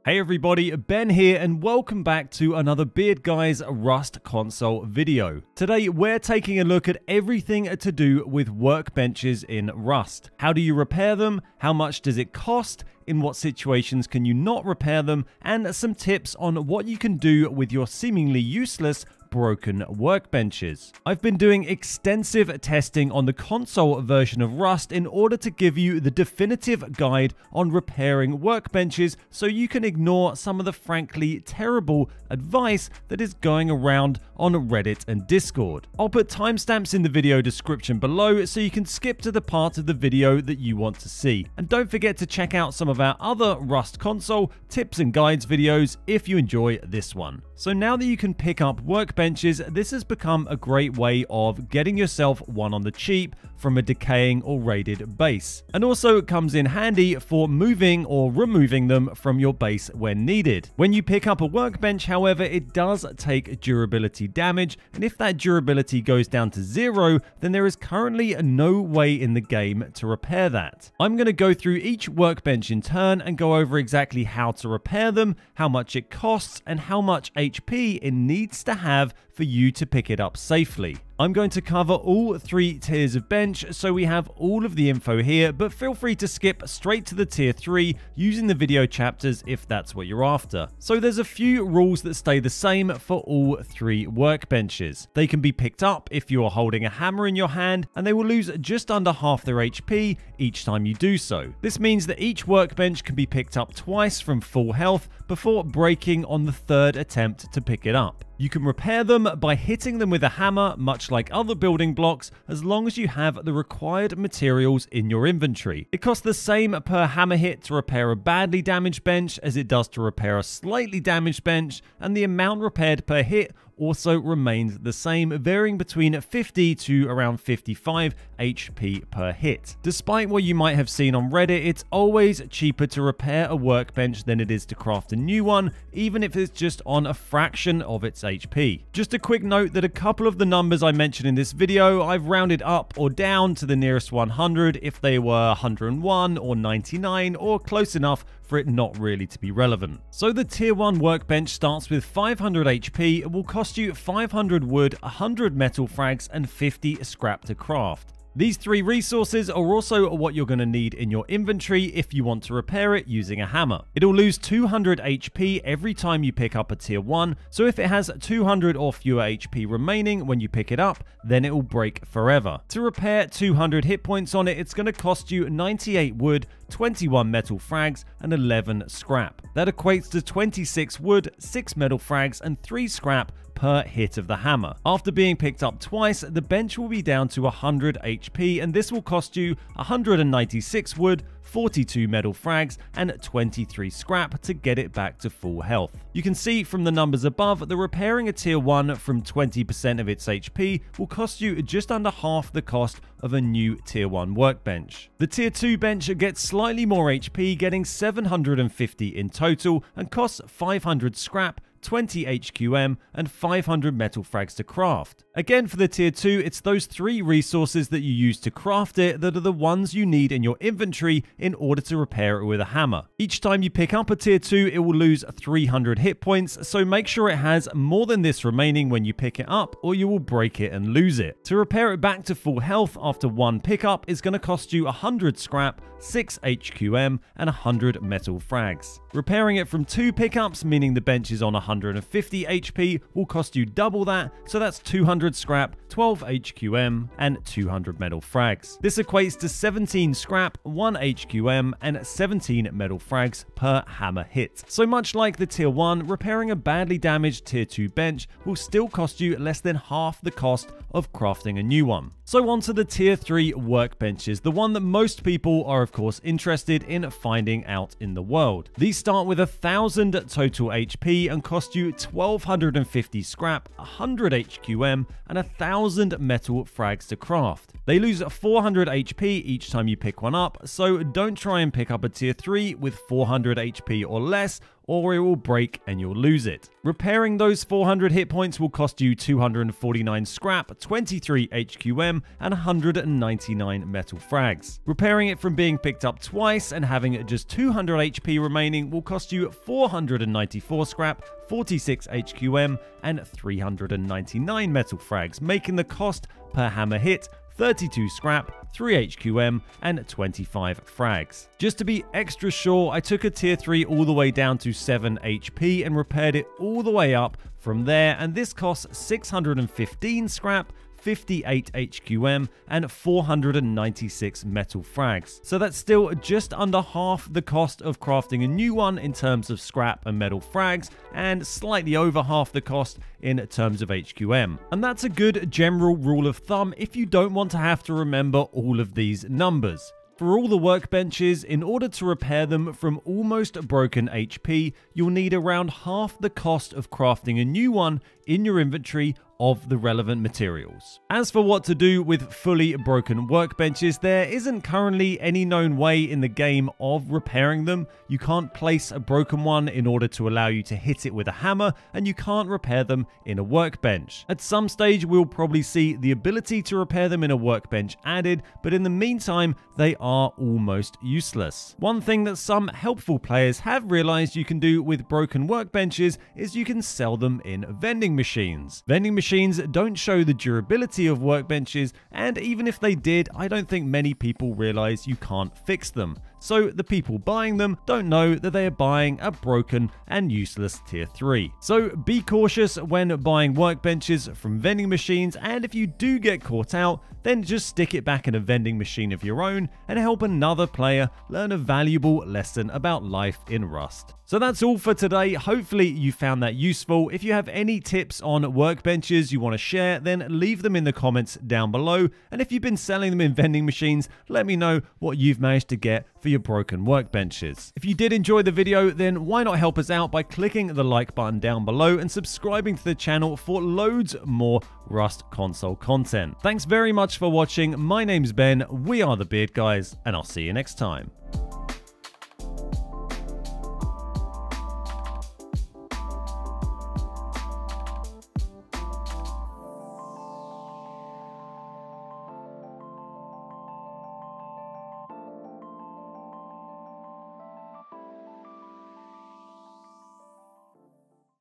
Hey everybody, Ben here and welcome back to another Beard Guys Rust console video. Today we're taking a look at everything to do with workbenches in Rust. How do you repair them? How much does it cost? In what situations can you not repair them? And some tips on what you can do with your seemingly useless broken workbenches. I've been doing extensive testing on the console version of Rust in order to give you the definitive guide on repairing workbenches so you can ignore some of the frankly terrible advice that is going around on Reddit and Discord. I'll put timestamps in the video description below so you can skip to the part of the video that you want to see. And don't forget to check out some of our other Rust console tips and guides videos if you enjoy this one. So now that you can pick up workbenches, this has become a great way of getting yourself one on the cheap from a decaying or raided base. And also it comes in handy for moving or removing them from your base when needed. When you pick up a workbench, however, it does take durability damage, and if that durability goes down to 0, then there is currently no way in the game to repair that. I'm going to go through each workbench in turn and go over exactly how to repair them, how much it costs, and how much HP it needs to have for you to pick it up safely. I'm going to cover all 3 tiers of bench, so we have all of the info here, but feel free to skip straight to the tier 3 using the video chapters if that's what you're after. So there's a few rules that stay the same for all 3 workbenches. They can be picked up if you are holding a hammer in your hand, and they will lose just under half their HP each time you do so. This means that each workbench can be picked up twice from full health before breaking on the 3rd attempt to pick it up. You can repair them by hitting them with a hammer, much like other building blocks, as long as you have the required materials in your inventory. It costs the same per hammer hit to repair a badly damaged bench as it does to repair a slightly damaged bench, and the amount repaired per hit also remains the same, varying between 50 to around 55 HP per hit. Despite what you might have seen on Reddit, it's always cheaper to repair a workbench than it is to craft a new one, even if it's just on a fraction of its HP. Just a quick note that a couple of the numbers I mentioned in this video, I've rounded up or down to the nearest 100 if they were 101 or 99 or close enough for it not really to be relevant. So the tier 1 workbench starts with 500 HP. It will cost you 500 wood, 100 metal frags, and 50 scrap to craft. These 3 resources are also what you're going to need in your inventory if you want to repair it using a hammer. It'll lose 200 HP every time you pick up a tier 1, so if it has 200 or fewer HP remaining when you pick it up, then it will break forever. To repair 200 hit points on it, it's going to cost you 98 wood, 21 metal frags, and 11 scrap. That equates to 26 wood, 6 metal frags, and 3 scrap per hit of the hammer. After being picked up twice, the bench will be down to 100 HP, and this will cost you 196 wood, 42 metal frags, and 23 scrap to get it back to full health. You can see from the numbers above that repairing a tier 1 from 20% of its HP will cost you just under half the cost of a new tier 1 workbench. The tier 2 bench gets slightly more HP, getting 750 in total, and costs 500 scrap, 20 HQM, and 500 metal frags to craft. Again, for the tier 2, it's those 3 resources that you use to craft it that are the ones you need in your inventory in order to repair it with a hammer. Each time you pick up a tier 2, it will lose 300 hit points, so make sure it has more than this remaining when you pick it up, or you will break it and lose it. To repair it back to full health after 1 pickup is going to cost you 100 scrap, 6 HQM, and 100 metal frags. Repairing it from 2 pickups, meaning the bench is on 150 HP, will cost you double that, so that's 200 scrap, 12 HQM, and 200 metal frags. This equates to 17 scrap, 1 HQM, and 17 metal frags per hammer hit. So much like the tier 1, repairing a badly damaged tier 2 bench will still cost you less than half the cost of crafting a new one. So on to the tier 3 workbenches, the one that most people are of course interested in finding out in the world. These start with 1000 total HP and cost cost you 1250 scrap, 100 HQM, and 1000 metal frags to craft. They lose 400 HP each time you pick one up, so don't try and pick up a tier 3 with 400 HP or less, or it will break and you'll lose it. Repairing those 400 hit points will cost you 249 scrap, 23 HQM, and 199 metal frags. Repairing it from being picked up twice and having just 200 HP remaining will cost you 494 scrap, 46 HQM, and 399 metal frags, making the cost per hammer hit 32 scrap, 3 HQM, and 25 frags. Just to be extra sure, I took a tier 3 all the way down to 7 HP and repaired it all the way up from there, and this costs 615 scrap, 58 HQM, and 496 metal frags. So that's still just under half the cost of crafting a new one in terms of scrap and metal frags, and slightly over half the cost in terms of HQM. And that's a good general rule of thumb if you don't want to have to remember all of these numbers. For all the workbenches, in order to repair them from almost broken HP, you'll need around half the cost of crafting a new one in your inventory of the relevant materials. As for what to do with fully broken workbenches, there isn't currently any known way in the game of repairing them. You can't place a broken one in order to allow you to hit it with a hammer, and you can't repair them in a workbench. At some stage, we'll probably see the ability to repair them in a workbench added, but in the meantime, they are almost useless. One thing that some helpful players have realized you can do with broken workbenches is you can sell them in vending machines. Vending machines don't show the durability of workbenches, and even if they did, I don't think many people realize you can't fix them. So the people buying them don't know that they are buying a broken and useless tier 3. So be cautious when buying workbenches from vending machines, and if you do get caught out, then just stick it back in a vending machine of your own and help another player learn a valuable lesson about life in Rust. So that's all for today. Hopefully you found that useful. If you have any tips on workbenches you want to share, then leave them in the comments down below. And if you've been selling them in vending machines, let me know what you've managed to get for your broken workbenches. If you did enjoy the video, then why not help us out by clicking the like button down below and subscribing to the channel for loads more Rust console content. Thanks very much for watching. My name's Ben, we are the Beard Guys, and I'll see you next time.